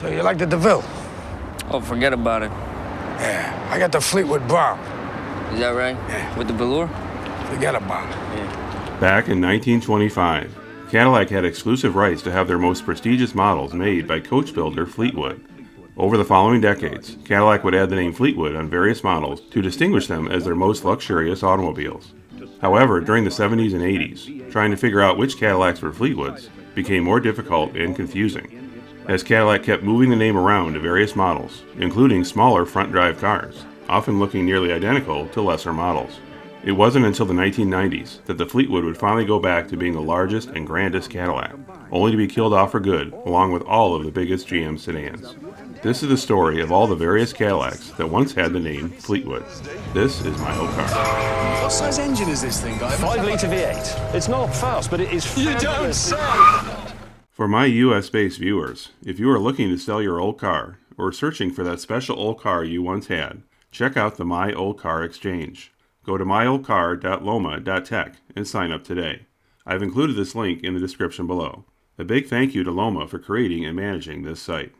So you like the DeVille? Oh, forget about it. Yeah, I got the Fleetwood Brougham. Is that right? Yeah. With the velour? Forget about it. Yeah. Back in 1925, Cadillac had exclusive rights to have their most prestigious models made by coach builder Fleetwood. Over the following decades, Cadillac would add the name Fleetwood on various models to distinguish them as their most luxurious automobiles. However, during the 70s and 80s, trying to figure out which Cadillacs were Fleetwoods became more difficult and confusing, as Cadillac kept moving the name around to various models, including smaller front-drive cars, often looking nearly identical to lesser models. It wasn't until the 1990s that the Fleetwood would finally go back to being the largest and grandest Cadillac, only to be killed off for good, along with all of the biggest GM sedans. This is the story of all the various Cadillacs that once had the name Fleetwood. This is my old car. What size engine is this thing, guy? 5-litre V8. It's not fast, but it is fabulous. You don't say! For my US-based viewers, if you are looking to sell your old car, or searching for that special old car you once had, check out the My Old Car Exchange. Go to myoldcar.loma.tech and sign up today. I've included this link in the description below. A big thank you to Loma for creating and managing this site.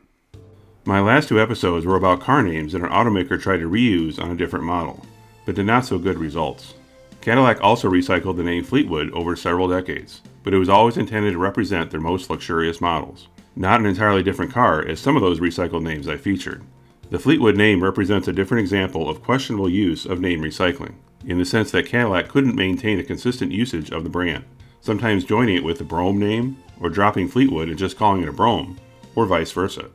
My last two episodes were about car names that an automaker tried to reuse on a different model, but did not so good results. Cadillac also recycled the name Fleetwood over several decades, but it was always intended to represent their most luxurious models. Not an entirely different car as some of those recycled names I featured. The Fleetwood name represents a different example of questionable use of name recycling, in the sense that Cadillac couldn't maintain a consistent usage of the brand, sometimes joining it with the Brougham name, or dropping Fleetwood and just calling it a Brougham, or vice versa.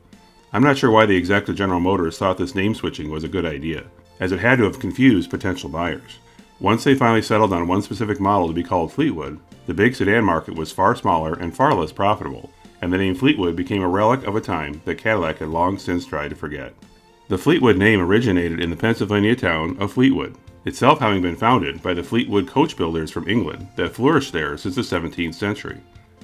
I'm not sure why the exec of General Motors thought this name switching was a good idea, as it had to have confused potential buyers. Once they finally settled on one specific model to be called Fleetwood, the big sedan market was far smaller and far less profitable, and the name Fleetwood became a relic of a time that Cadillac had long since tried to forget. The Fleetwood name originated in the Pennsylvania town of Fleetwood, itself having been founded by the Fleetwood coach builders from England that flourished there since the 17th century.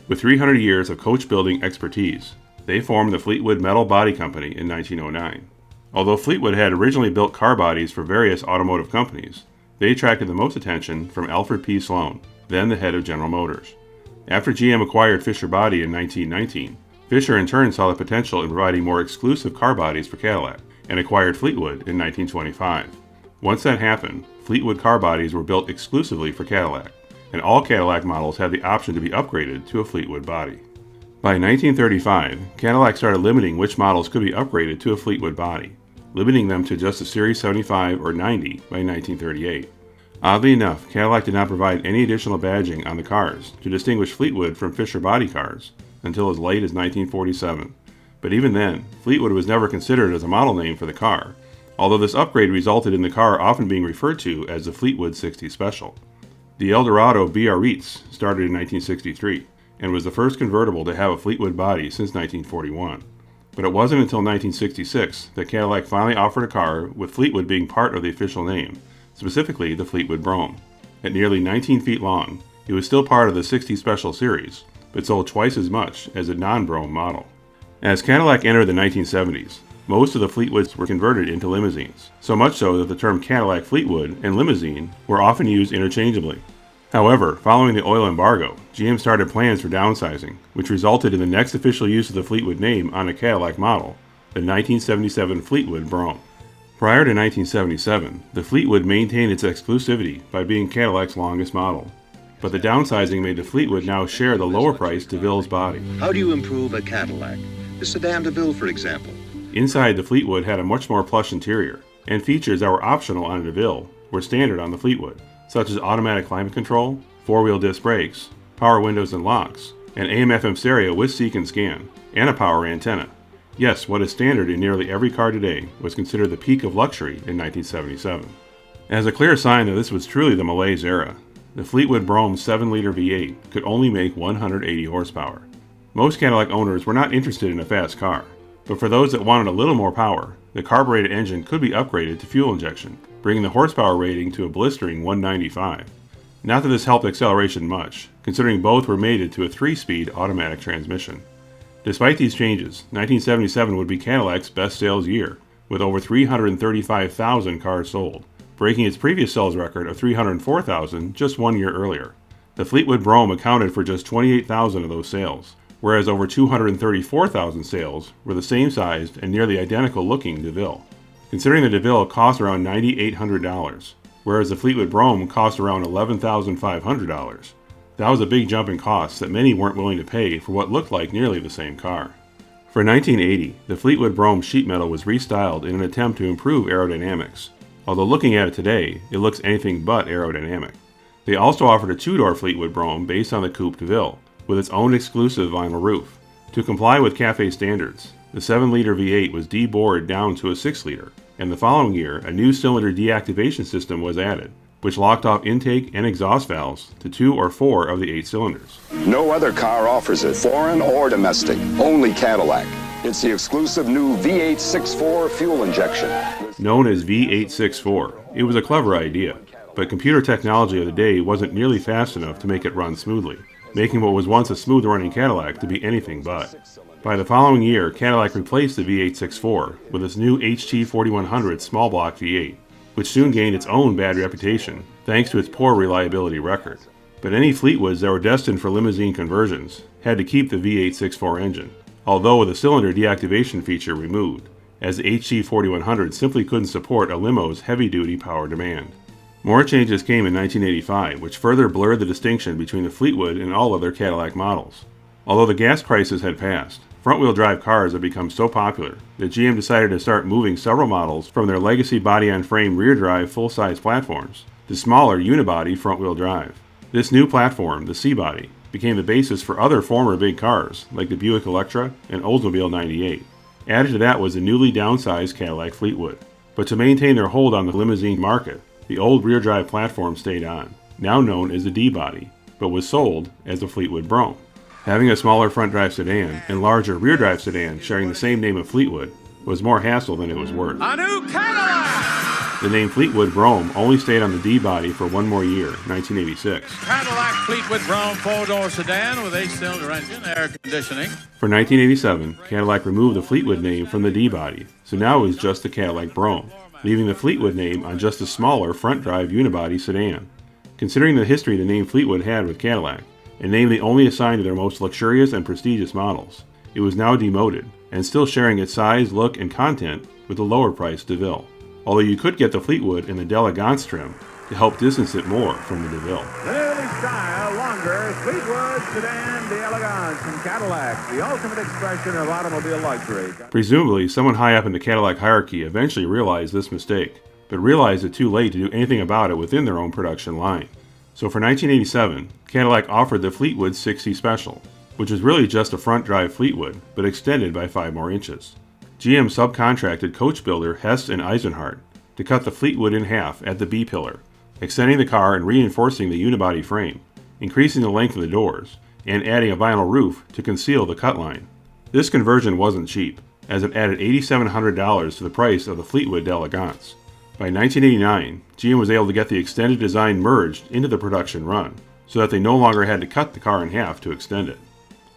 With 300 years of coach building expertise, they formed the Fleetwood Metal Body Company in 1909. Although Fleetwood had originally built car bodies for various automotive companies, they attracted the most attention from Alfred P. Sloan, then the head of General Motors. After GM acquired Fisher Body in 1919, Fisher in turn saw the potential in providing more exclusive car bodies for Cadillac, and acquired Fleetwood in 1925. Once that happened, Fleetwood car bodies were built exclusively for Cadillac, and all Cadillac models had the option to be upgraded to a Fleetwood body. By 1935, Cadillac started limiting which models could be upgraded to a Fleetwood body, limiting them to just a Series 75 or 90 by 1938. Oddly enough, Cadillac did not provide any additional badging on the cars to distinguish Fleetwood from Fisher body cars until as late as 1947. But even then, Fleetwood was never considered as a model name for the car, although this upgrade resulted in the car often being referred to as the Fleetwood 60 Special. The Eldorado Biarritz started in 1963 and was the first convertible to have a Fleetwood body since 1941. But it wasn't until 1966 that Cadillac finally offered a car with Fleetwood being part of the official name, specifically the Fleetwood Brougham. At nearly 19 feet long, it was still part of the 60 Special series, but sold twice as much as a non-Brougham model. As Cadillac entered the 1970s, most of the Fleetwoods were converted into limousines, so much so that the term Cadillac Fleetwood and limousine were often used interchangeably. However, following the oil embargo, GM started plans for downsizing, which resulted in the next official use of the Fleetwood name on a Cadillac model, the 1977 Fleetwood Brougham. Prior to 1977, the Fleetwood maintained its exclusivity by being Cadillac's longest model, but the downsizing made the Fleetwood now share the lower-priced DeVille's body. How do you improve a Cadillac? The sedan DeVille, for example. Inside, the Fleetwood had a much more plush interior, and features that were optional on a DeVille were standard on the Fleetwood, such as automatic climate control, four-wheel disc brakes, power windows and locks, an AM/FM stereo with seek and scan, and a power antenna. Yes, what is standard in nearly every car today was considered the peak of luxury in 1977. As a clear sign that this was truly the malaise era, the Fleetwood Brougham 7-liter V8 could only make 180 horsepower. Most Cadillac owners were not interested in a fast car, but for those that wanted a little more power, the carbureted engine could be upgraded to fuel injection, bringing the horsepower rating to a blistering 195. Not that this helped acceleration much, considering both were mated to a 3-speed automatic transmission. Despite these changes, 1977 would be Cadillac's best sales year, with over 335,000 cars sold, breaking its previous sales record of 304,000 just 1 year earlier. The Fleetwood Brougham accounted for just 28,000 of those sales, whereas over 234,000 sales were the same sized and nearly identical looking DeVille. Considering the DeVille cost around $9,800, whereas the Fleetwood Brougham cost around $11,500. That was a big jump in costs that many weren't willing to pay for what looked like nearly the same car. For 1980, the Fleetwood Brougham sheet metal was restyled in an attempt to improve aerodynamics. Although looking at it today, it looks anything but aerodynamic. They also offered a two-door Fleetwood Brougham based on the Coupe DeVille, with its own exclusive vinyl roof. To comply with CAFE standards, the 7-liter V8 was debored down to a 6-liter, and the following year, a new cylinder deactivation system was added, which locked off intake and exhaust valves to 2 or 4 of the 8 cylinders. No other car offers it, foreign or domestic, only Cadillac. It's the exclusive new V8 6.4 fuel injection. Known as V864, it was a clever idea, but computer technology of the day wasn't nearly fast enough to make it run smoothly, making what was once a smooth-running Cadillac to be anything but. By the following year, Cadillac replaced the V864 with its new HT4100 small block V8, which soon gained its own bad reputation thanks to its poor reliability record. But any Fleetwoods that were destined for limousine conversions had to keep the V864 engine, although with a cylinder deactivation feature removed, as the HT4100 simply couldn't support a limo's heavy-duty power demand. More changes came in 1985, which further blurred the distinction between the Fleetwood and all other Cadillac models. Although the gas crisis had passed, front-wheel drive cars had become so popular that GM decided to start moving several models from their legacy body-on-frame rear-drive full-size platforms to smaller unibody front-wheel drive. This new platform, the C-body, became the basis for other former big cars like the Buick Electra and Oldsmobile 98. Added to that was the newly downsized Cadillac Fleetwood. But to maintain their hold on the limousine market, the old rear-drive platform stayed on, now known as the D-body, but was sold as the Fleetwood Brougham. Having a smaller front-drive sedan and larger rear-drive sedan sharing the same name of Fleetwood was more hassle than it was worth. A new Cadillac! The name Fleetwood Brougham only stayed on the D-body for one more year, 1986. Cadillac Fleetwood Brougham 4-door sedan with 8-cylinder engine, air conditioning. For 1987, Cadillac removed the Fleetwood name from the D-body, so now it was just the Cadillac Brougham, leaving the Fleetwood name on just a smaller front-drive unibody sedan. Considering the history the name Fleetwood had with Cadillac, a name they only assigned to their most luxurious and prestigious models, it was now demoted, and still sharing its size, look, and content with the lower-priced DeVille. Although you could get the Fleetwood in the d'Elegance trim to help distance it more from the DeVille. Clearly style, longer, Fleetwood sedan d'Elegance from Cadillac, the ultimate expression of automobile luxury. Presumably, someone high up in the Cadillac hierarchy eventually realized this mistake, but realized it too late to do anything about it within their own production line. So for 1987, Cadillac offered the Fleetwood 60 Special, which was really just a front-drive Fleetwood, but extended by 5 more inches. GM subcontracted coach builder Hess and Eisenhart to cut the Fleetwood in half at the B-pillar, extending the car and reinforcing the unibody frame, increasing the length of the doors, and adding a vinyl roof to conceal the cut line. This conversion wasn't cheap, as it added $8,700 to the price of the Fleetwood d'Elegance. By 1989, GM was able to get the extended design merged into the production run, so that they no longer had to cut the car in half to extend it.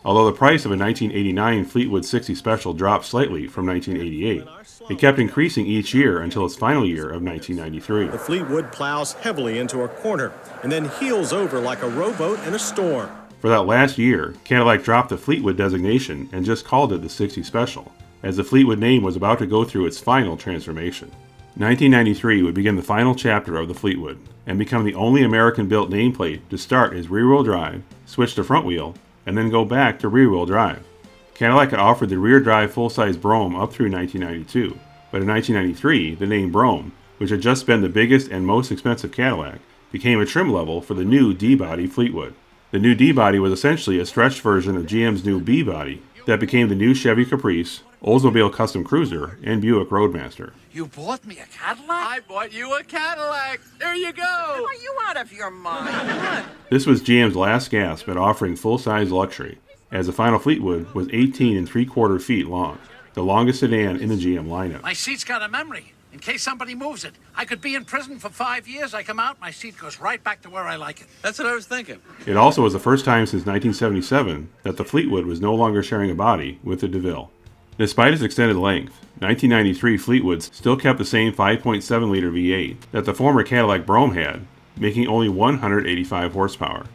Although the price of a 1989 Fleetwood 60 Special dropped slightly from 1988, it kept increasing each year until its final year of 1993. The Fleetwood plows heavily into a corner and then heels over like a rowboat in a storm. For that last year, Cadillac dropped the Fleetwood designation and just called it the 60 Special, as the Fleetwood name was about to go through its final transformation. 1993 would begin the final chapter of the Fleetwood, and become the only American-built nameplate to start as rear-wheel drive, switch to front-wheel, and then go back to rear-wheel drive. Cadillac had offered the rear-drive full-size Brougham up through 1992, but in 1993, the name Brougham, which had just been the biggest and most expensive Cadillac, became a trim level for the new D-body Fleetwood. The new D-body was essentially a stretched version of GM's new B-body that became the new Chevy Caprice, Oldsmobile Custom Cruiser, and Buick Roadmaster. You bought me a Cadillac? I bought you a Cadillac. There you go. Are you out of your mind? This was GM's last gasp at offering full-size luxury, as the final Fleetwood was 18 3/4 feet long, the longest sedan in the GM lineup. My seat's got a memory. In case somebody moves it. I could be in prison for 5 years. I come out, my seat goes right back to where I like it. That's what I was thinking. It also was the first time since 1977 that the Fleetwood was no longer sharing a body with the DeVille. Despite its extended length, 1993 Fleetwoods still kept the same 5.7-liter V8 that the former Cadillac Brougham had, making only 185 horsepower.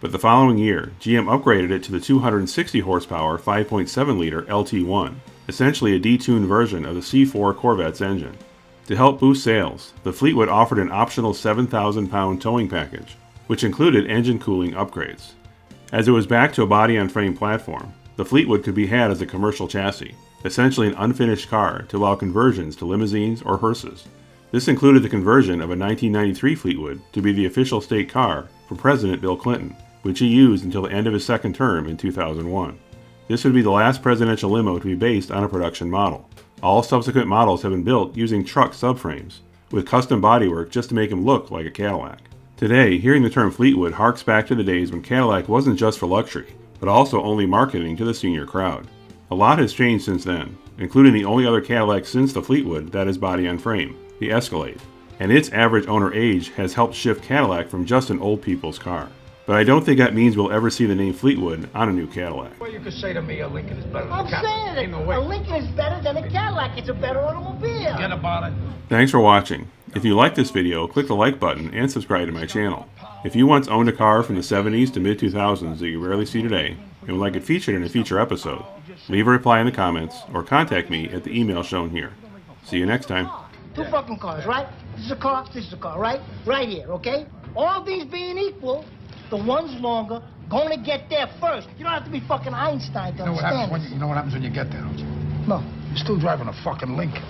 But the following year, GM upgraded it to the 260 horsepower 5.7-liter LT1, essentially a detuned version of the C4 Corvette's engine. To help boost sales, the Fleetwood offered an optional 7,000-pound towing package, which included engine cooling upgrades. As it was back to a body-on-frame platform, the Fleetwood could be had as a commercial chassis, essentially an unfinished car to allow conversions to limousines or hearses. This included the conversion of a 1993 Fleetwood to be the official state car for President Bill Clinton, which he used until the end of his second term in 2001. This would be the last presidential limo to be based on a production model. All subsequent models have been built using truck subframes, with custom bodywork just to make them look like a Cadillac. Today, hearing the term Fleetwood harks back to the days when Cadillac wasn't just for luxury, but also only marketing to the senior crowd. A lot has changed since then, including the only other Cadillac since the Fleetwood that is body on frame, the Escalade, and its average owner age has helped shift Cadillac from just an old people's car. But I don't think that means we'll ever see the name Fleetwood on a new Cadillac. Well, you could say to me a Lincoln is better than I'm a Cadillac. saying it. A Lincoln is better than a Cadillac. It's a better automobile. Forget about it. Thanks for watching. If you like this video, click the like button and subscribe to my channel. If you once owned a car from the 70s to mid-2000s that you rarely see today, and would like it featured in a future episode, leave a reply in the comments or contact me at the email shown here. See you next time. Two fucking cars, right? This is a car, this is a car, right? Right here, okay? All these being equal, the one's longer, gonna get there first. You don't have to be fucking Einstein to understand this. You know what happens when you get there, don't you? No. You're still driving a fucking Lincoln.